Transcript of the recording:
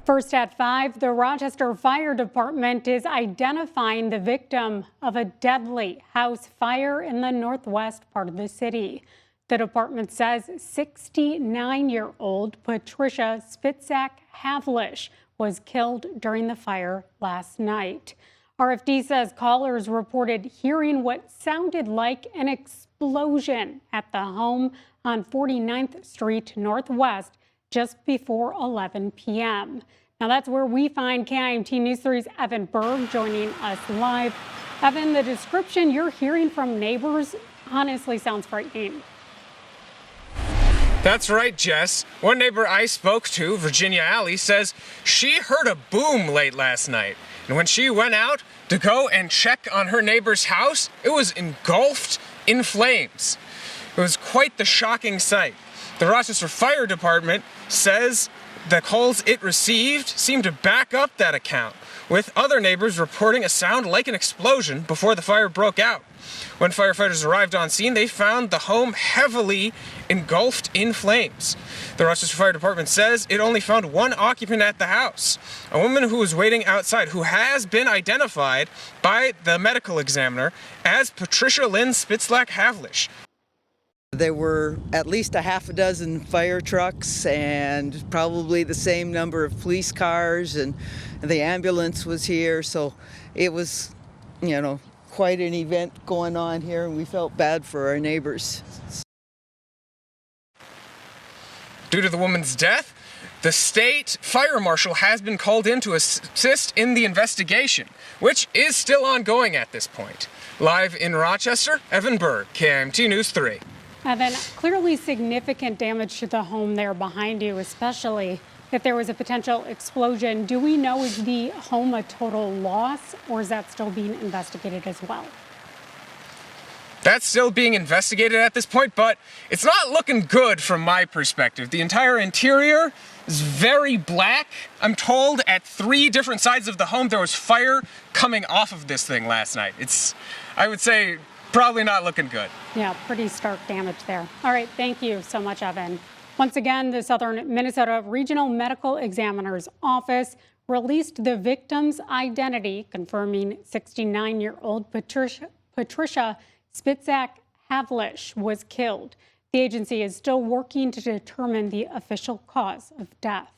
First at 5, the Rochester Fire Department is identifying the victim of a deadly house fire in the northwest part of the city. The department says 69-year-old Patricia Spitzack-Havlish was killed during the fire last night. RFD says callers reported hearing what sounded like an explosion at the home on 49th Street Northwest just before 11 p.m. Now that's where we find KIMT News 3's Evan Berg joining us live. Evan, the description you're hearing from neighbors honestly sounds frightening. That's right, Jess. One neighbor I spoke to, Virginia Alley, says she heard a boom late last night. And when she went out to go and check on her neighbor's house, it was engulfed in flames. It was quite the shocking sight. The Rochester Fire Department says the calls it received seemed to back up that account, with other neighbors reporting a sound like an explosion before the fire broke out. When firefighters arrived on scene, they found the home heavily engulfed in flames. The Rochester Fire Department says it only found one occupant at the house, a woman who was waiting outside, who has been identified by the medical examiner as Patricia Spitzack-Havlish. There were at least a half a dozen fire trucks and probably the same number of police cars, and the ambulance was here. So it was, quite an event going on here, and we felt bad for our neighbors. Due to the woman's death, the state fire marshal has been called in to assist in the investigation, which is still ongoing at this point. Live in Rochester, Evan Berg, KIMT News 3. Evan, clearly significant damage to the home there behind you, especially if there was a potential explosion. Do we know, is the home a total loss, or is that still being investigated as well? That's still being investigated at this point, but it's not looking good from my perspective. The entire interior is very black. I'm told at 3 different sides of the home there was fire coming off of this thing last night. It's, I would say, probably not looking good. Yeah, pretty stark damage there. All right, thank you so much, Evan. Once again, the Southern Minnesota Regional Medical Examiner's Office released the victim's identity, confirming 69-year-old Patricia Spitzack-Havlish was killed. The agency is still working to determine the official cause of death.